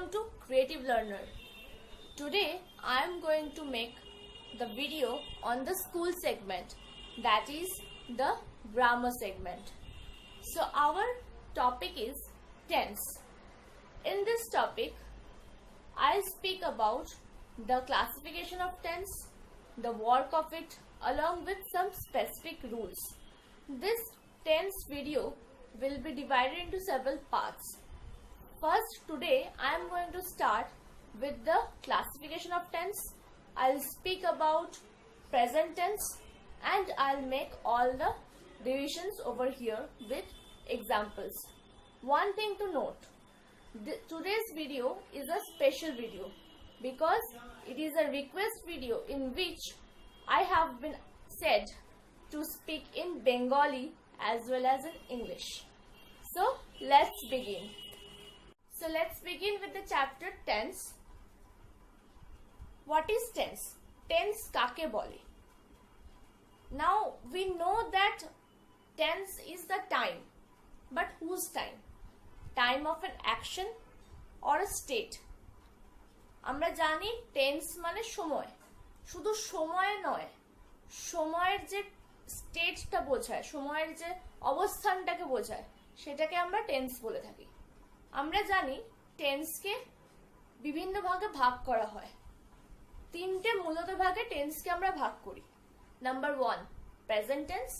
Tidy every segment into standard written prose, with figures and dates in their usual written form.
Welcome to Creative Learner. Today I am going to make the video on the school segment, that is the grammar segment. So our topic is tense. In this topic I'll speak about the classification of tense, the work of it along with some specific rules. This tense video will be divided into several parts. First, today I am going to start with the classification of tense. I'll speak about present tense and I'll make all the divisions over here with examples. One thing to note, today's video is a special video because it is a request video in which I have been said to speak in Bengali as well as in English. So let's begin. So let's begin with the chapter tense. What is tense? Tense kake bole? Now we know that tense is the time, but whose time? Time of an action or a state? আমরা জানি tense মানে সময়, শুধু সময় নয়, সময়ের যে স্টেটটা বোঝায়, সময়ের যে অবস্থানটাকে বোঝায়, সেটাকে আমরা টেন্স বলে থাকি। আমরা জানি টেন্সকে বিভিন্ন ভাগে ভাগ করা হয়। তিনটে মূলত ভাগে টেন্সকে আমরা ভাগ করি। Number 1 present tense,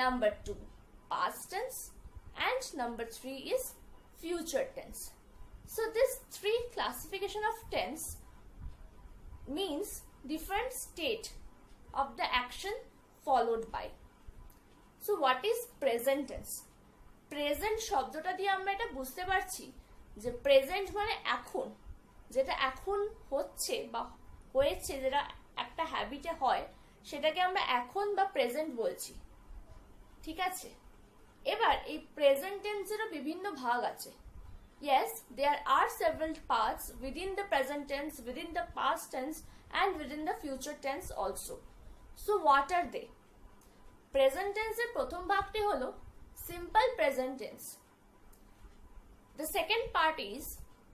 number 2 past tense, and number 3 is future tense. So this three classification of tense means different state of the action followed by. So what is present tense? Present শব্দটা দিয়ে আমরা এটা বুঝতে পারছি যে present মানে এখন, যেটা এখন হচ্ছে বা হয়েছে, যেটা একটা হ্যাবিটে হয়, সেটাকে আমরা এখন বা প্রেজেন্ট বলছি। ঠিক আছে, এবার এই প্রেজেন্ট টেন্সেরও বিভিন্ন ভাগ আছে। Yes, there are several parts within the present tense, within the past tense, and within the future tense also. So what are they? Present tense এর প্রথম ভাগটি হলো simple present tense. The second part is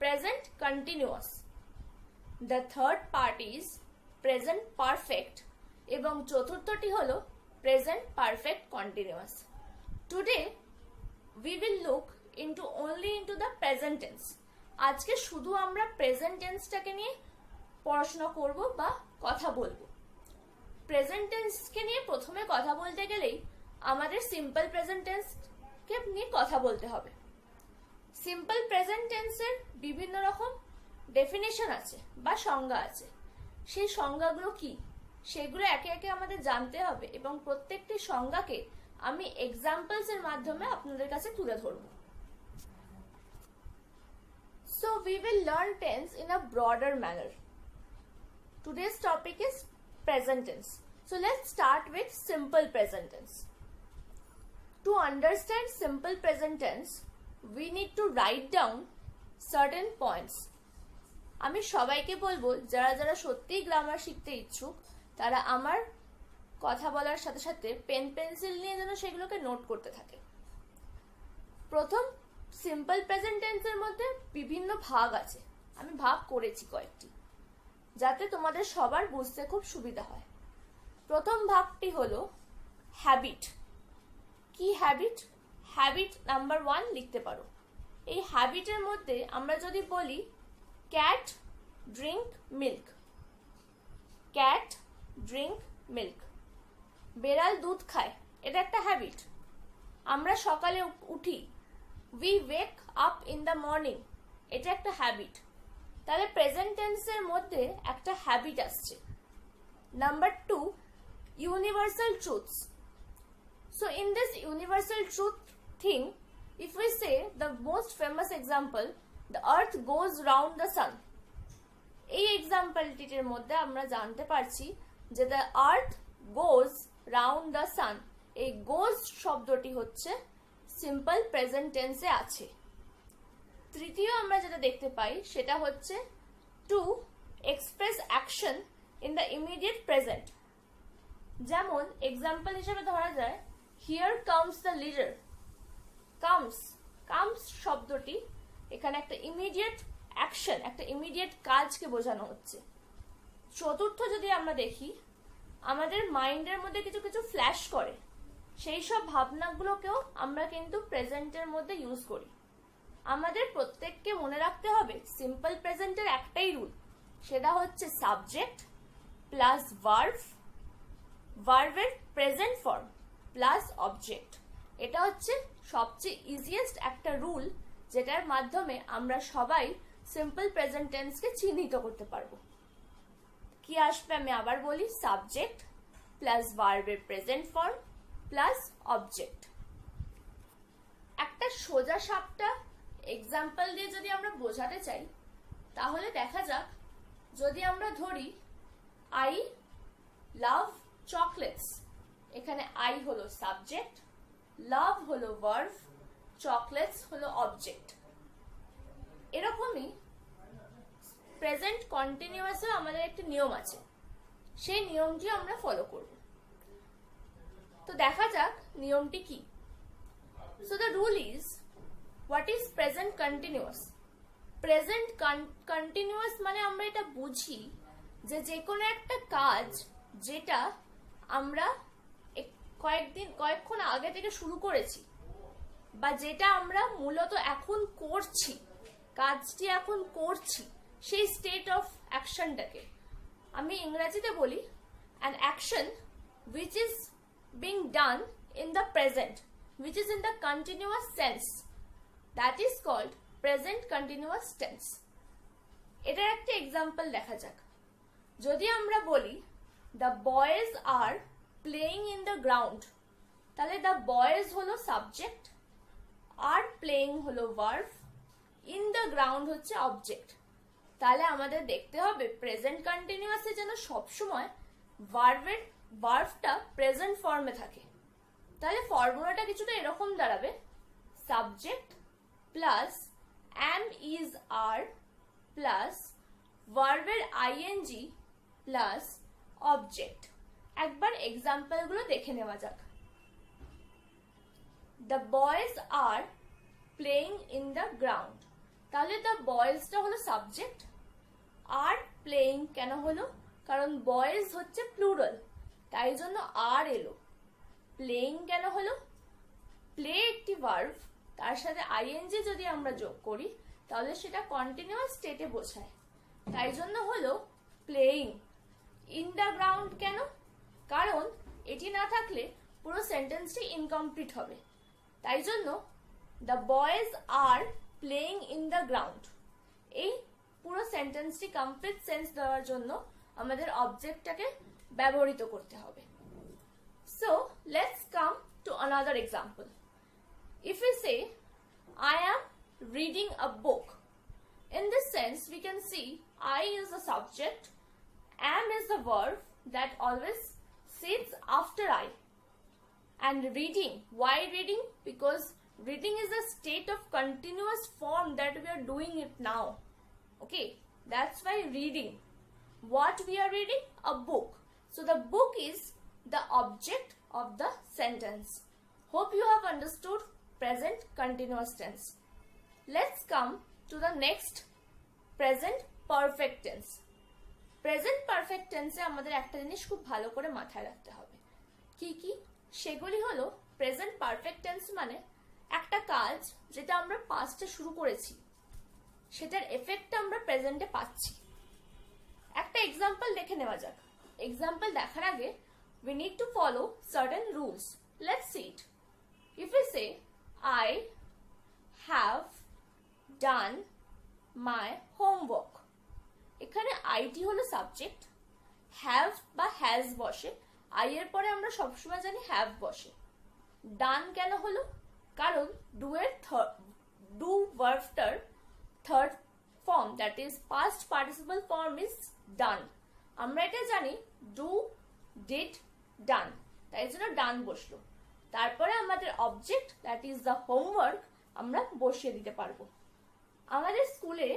present continuous. The third part is present perfect. এবং চতুর্থটি হলো present perfect continuous. Today we will look only into the present tense. আজকে শুধু আমরা present টেন্সটাকে নিয়ে পড়াশোনা করব বা কথা বলবো। প্রেজেন্ট টেন্সকে নিয়ে প্রথমে কথা বলতে গেলেই আমাদের সিম্পল প্রেজেন্ট টেন্সকে নিয়ে কথা বলতে হবে। সিম্পল প্রেজেন্ট টেন্সের বিভিন্ন রকম ডেফিনেশন আছে বা সংজ্ঞা আছে। সেই সংজ্ঞাগুলো কি, সেগুলো একে একে আমাদের জানতে হবে এবং প্রত্যেকটি সংজ্ঞাকে আমি এক্সাম্পলস এর মাধ্যমে আপনাদের কাছে তুলে ধরব। So we will learn tense in a broader manner. Today's topic is present tense. So let's start with simple present tense. To understand simple present tense, we need to write down certain points. আমি সবাইকে বলবো যারা যারা সত্যিই grammar শিখতে ইচ্ছুক তারা আমার কথা বলার সাথে সাথে পেন পেন্সিল নিয়ে যেন সেগুলোকে নোট করতে থাকে। প্রথম সিম্পল প্রেজেন্ট টেন্সের মধ্যে বিভিন্ন ভাগ আছে, আমি ভাগ করেছি কয়েকটি যাতে তোমাদের সবার বুঝতে খুব সুবিধা হয়। প্রথম ভাগটি হলো হ্যাবিট। কি হ্যাবিট? হ্যাবিট নাম্বার 1 লিখতে পারো। এই হ্যাবিটের মধ্যে আমরা যদি বলি cat drink milk, cat drink milk, বেড়াল দুধ খায়, এটা একটা হ্যাবিট। আমরা সকালে উঠি, we wake up in the morning, এটা একটা হ্যাবিট। তাহলে প্রেজেন্ট টেন্সের মধ্যে একটা হ্যাবিট আসছে। Number 2 universal truths. So in this universal truth thing, if we say the most famous example, the earth goes round the sun, এই এক্সাম্পলটির মধ্যে আমরা জানতে পারছি যে the earth goes round the sun, এই goes শব্দটি হচ্ছে সিম্পল প্রেজেন্ট টেন্সে আছে। তৃতীয় আমরা যেটা দেখতে পাই সেটা হচ্ছে to express action in the immediate present. যেমন এক্সাম্পল হিসেবে ধরা যায় here comes the leader. Comes শব্দটি এখানে একটা ইমিডিয়েট অ্যাকশন, একটা ইমিডিয়েট কাজকে বোঝানো হচ্ছে। চতুর্থ যদি আমরা দেখি, আমাদের মাইন্ডের মধ্যে কিছু কিছু ফ্ল্যাশ করে, সেই সব ভাবনাগুলোকেও আমরা কিন্তু প্রেজেন্টের মধ্যে ইউজ করি। আমাদের প্রত্যেককে মনে রাখতে হবে সিম্পল প্রেজেন্টের একটাই রুল, সেটা হচ্ছে সাবজেক্ট প্লাস ভার্ব, ভার্বের প্রেজেন্ট ফর্ম প্লাস অবজেক্ট। এটা হচ্ছে সবচেয়ে ইজিয়েস্ট একটা রুল, যেটার মাধ্যমে আমরা সবাই সিম্পল প্রেজেন্ট টেন্সকে চিহ্নিত করতে পারবো। কি আসবে আমি আবার বলি, সাবজেক্ট প্লাস ভার্বের প্রেজেন্ট ফর্ম প্লাস অবজেক্ট। একটা সোজা সাপটা এক্সাম্পল দিয়ে যদি আমরা বোঝাতে চাই, তাহলে দেখা যাক, যদি আমরা ধরি আই লাভ চকলেটস, এখানে আই হলো সাবজেক্ট, লাভ হলো ভার্ব, চকলেটস হলো অবজেক্ট। এরকমই প্রেজেন্ট কন্টিনিউয়াসে আমাদের একটি নিয়ম আছে, সেই নিয়মটি আমরা ফলো করব। তো দেখা যাক নিয়মটি কি। So the rule is, what is present continuous? Present continuous মানে আমরা এটা বুঝি যে কোনো একটা কাজ যেটা আমরা কয়েকক্ষণ আগে থেকে শুরু করেছি, বা যেটা আমরা মূলত এখন করছি, কাজটি এখন করছি, সেই স্টেট অফ অ্যাকশনটাকে আমি ইংরেজিতে বলি an action which is being done in the present, which is in the continuous tense, that is called present continuous tense. এটার একটা এক্সাম্পল দেখা যাক। যদি আমরা বলি the boys are playing in the ground, তাহলে the boys হলো subject, আর playing হলো ভার্ব, in the ground হচ্ছে অবজেক্ট। তাহলে আমাদের দেখতে হবে প্রেজেন্ট কন্টিনিউয়াসে যেন সবসময় ভার্বটা প্রেজেন্ট ফর্মে থাকে। তাহলে ফর্মুলাটা কিছুটা এরকম দাঁড়াবে, subject plus am is are plus ভার্বের আইএনজি প্লাস অবজেক্ট। একবার এক্সাম্পল গুলো দেখে নেওয়া যাক। The boys are playing in the ground, তাহলে দ্য বয়েজটা হলো সাবজেক্ট, আর প্লেইং কেন হলো, কারণ বয়েজ হচ্ছে প্লুরাল, তাই জন্য আর এলো। প্লেইং কেন হলো, প্লে একটি ভার্ব, তার সাথে আইএনজি যদি আমরা যোগ করি তাহলে সেটা কন্টিনিউয়াস স্টেটে বোঝায়, তাই জন্য হলো প্লেইং। ইন দ্য গ্রাউন্ড কেন, কারণ এটি না থাকলে পুরো সেন্টেন্সটি ইনকমপ্লিট হবে, তাই জন্য the boys are playing in the ground. এই পুরো সেন্টেন্সটি কমপ্লিট সেন্স দেওয়ার জন্য আমাদের অবজেক্টটাকে ব্যবহৃত করতে হবে। So let's come to another example. If we say I am reading a book, in this sense we can see I is the subject, am is the verb that always sits after I, and reading, why reading? Because reading is a state of continuous form that we are doing it now. Okay, that's why reading. What we are reading? A book. So the book is the object of the sentence. Hope you have understood present continuous tense. Let's come to the next, present perfect tense. Present perfect tense এ আমাদের একটা জিনিস খুব ভালো করে মাথায় রাখতে হবে। কি কি? সেগুলি হলো, প্রেজেন্ট পারফেক্ট টেন্স মানে একটা কাজ যেটা আমরা পাস্টে শুরু করেছি, সেটার এফেক্টটা আমরা প্রেজেন্টে পাচ্ছি। একটা এক্সাম্পল দেখে নেওয়া যাক। এক্সাম্পল দেখার আগে we need to follow certain rules. Let's see it. If we say I have done my homework, এখানে আইটি হলো সাবজেক্ট, হ্যাভ বা হ্যাজ বসে, আই এর পরে আমরা সবসময় জানি হ্যাভ বসে। ডান কেন হলো, কারণ ডু ভার্বটার third form, that is past participle form is done. আমরা এটা জানি ডু, ডিড, ডান, তাই জন্য ডান বসলো। তারপরে আমাদের object, that is the homework, আমরা বসিয়ে দিতে পারবো। আমাদের স্কুলে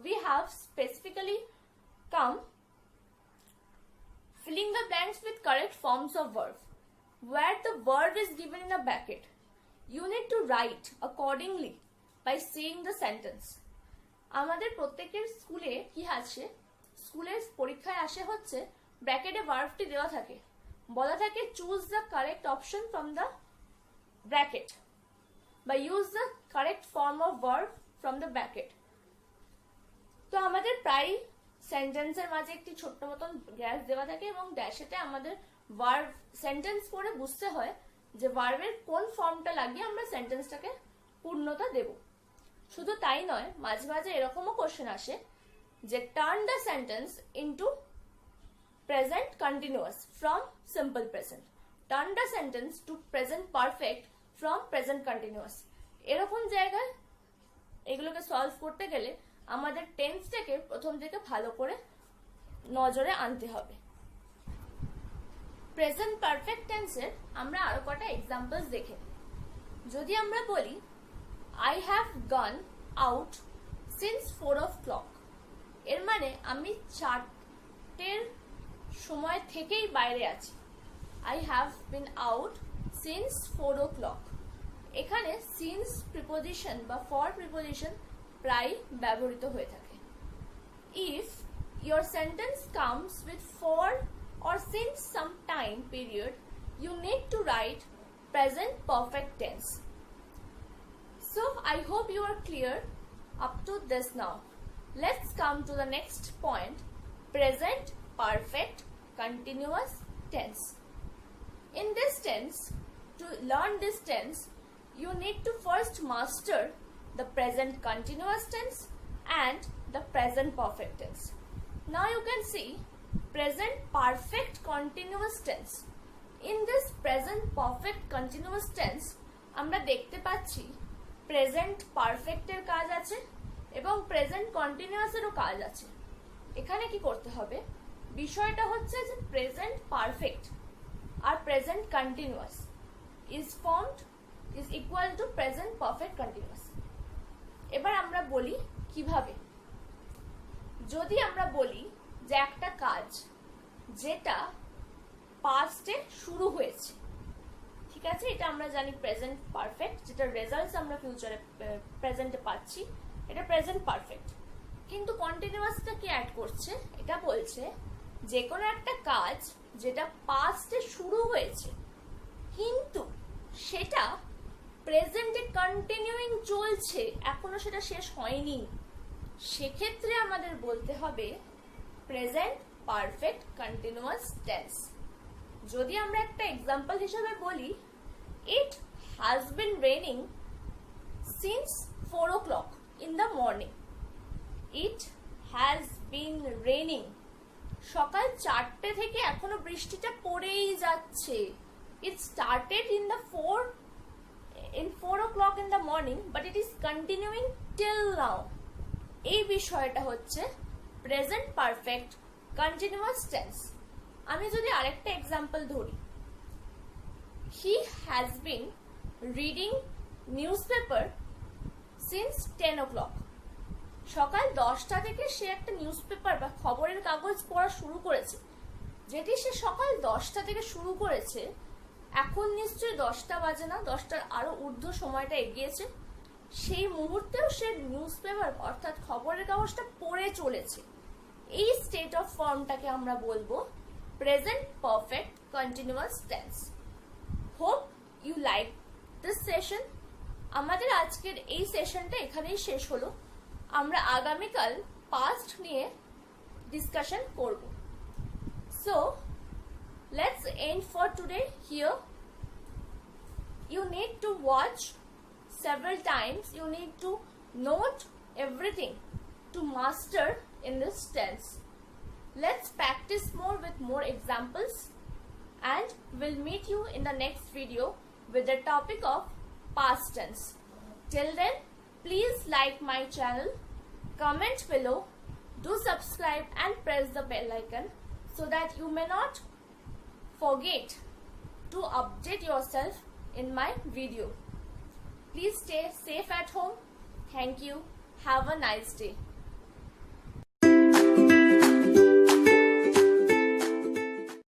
we have specifically come filling the blanks with correct forms of verb. Where the verb is given in a bracket, you need to write accordingly by seeing the sentence. আমাদের প্রত্যেকের স্কুলে কি আছে, স্কুলের পরীক্ষায় আসে হচ্ছে ব্র্যাকেটে ভার্বটি দেওয়া থাকে, বলা থাকে choose the correct option from the bracket বা use the correct form of verb from the bracket. তো আমাদের প্রায় সেন্টেন্সের মাঝে একটি ছোট্ট মতন গ্যাস দেওয়া থাকে এবং ড্যাশেতে আমাদের ভার্ব সেন্টেন্স পড়ে বুঝতে হয় যে ভার্বের কোন ফর্মটা লাগিয়ে আমরা সেন্টেন্সটাকে পূর্ণতা দেব। শুধু তাই নয়, মাঝে মাঝে এরকমও কোশ্চেন আসে যে turn the sentence into present continuous from simple present, turn the sentence to present perfect from present continuous. এরকম জায়গায় এগুলোকে সলভ করতে গেলে আমাদের টেন্সটাকে প্রথম থেকে ভালো করে নজরে আনতে হবে। প্রেজেন্ট পারফেক্ট টেন্সের আমরা আরো কটা এক্সাম্পলস দেখে নিই। যদি আমরা বলি I have gone out since 4 o'clock, এর মানে আমি 4টের সময় থেকেই বাইরে আছি। I have been out since 4 o'clock। এখানে since প্রিপোজিশন বা for প্রিপোজিশন প্রায় ব্যবহৃত হয়ে থাকে। If your sentence comes with for or since some time period, you need to write present perfect tense. So I hope you are clear up to this now. Let's come to the next point, present perfect continuous tense. In this tense, to learn this tense, you need to first master the present continuous tense and the present perfect tense. Now you can see present perfect continuous tense. In this present perfect continuous tense, আমরা দেখতে পাচ্ছি present পারফেক্টের কাজ আছে এবং present কন্টিনিউয়াসেরও কাজ আছে। এখানে কি করতে হবে, বিষয়টা হচ্ছে যে প্রেজেন্ট পারফেক্ট আর present continuous is equal to present perfect continuous. এবার আমরা বলি কিভাবে। যদি আমরা বলি যে একটা কাজ যেটা পাস্টে শুরু হয়েছে, ঠিক আছে, এটা আমরা জানি প্রেজেন্ট পারফেক্ট, যেটা রেজাল্টস আমরা ফিউচারে প্রেজেন্টে পাচ্ছি, এটা প্রেজেন্ট পারফেক্ট। কিন্তু কন্টিনিউয়াসটা কি অ্যাড করছে, এটা বলছে যে কোনো একটা কাজ যেটা পাস্টে শুরু হয়েছে কিন্তু সেটা প্রেজেন্টে কন্টিনিউইং চলছে, এখনো সেটা শেষ হয়নি, সেক্ষেত্রে আমাদের বলতে হবে প্রেজেন্ট পারফেক্ট কন্টিনিউয়াস টেন্স। যদি আমরা একটা এক্সাম্পল হিসেবে বলি, it has been raining since 4 o'clock in the morning. It has been raining, সকাল 4টে থেকে এখনো বৃষ্টিটা পড়েই যাচ্ছে। It started in 4 o'clock in the morning, but it is continuing till now. এই বিষয়টা হচ্ছে প্রেজেন্ট পারফেক্ট কন্টিনিউয়াস টেন্স। আমি যদি আরেকটা এক্সাম্পল ধরি, he has been reading news paper since 10 o'clock। সকাল 10টা থেকে সে একটা নিউজ পেপার বা খবরের কাগজ পড়া শুরু করেছে। যেটি সে সকাল 10টা থেকে শুরু করেছে, এখন নিশ্চয়ই 10টা বাজে না, 10টার আরো ঊর্ধ্ব সময়টা এগিয়েছে। সেই মুহূর্তেও সে নিউজ পেপার অর্থাৎ খবরের কাগজটা পড়ে চলেছে। এই স্টেট অফ ফর্মটাকে আমরা বলবো present perfect continuous tense. Hope you like this session. আমাদের আজকের এই সেশনটা এখানেই শেষ হলো। আমরা আগামীকাল পাস্ট নিয়ে ডিসকাশন করব। So let's end for today here. You need to watch several times. You need to note everything to master in this tense. Let's practice more with more examples, and we'll meet you in the next video with the topic of past tense. Till then, please like my channel, comment below, do subscribe and press the bell icon so that you may not forget to update yourself in my video. Please stay safe at home. Thank you. Have a nice day.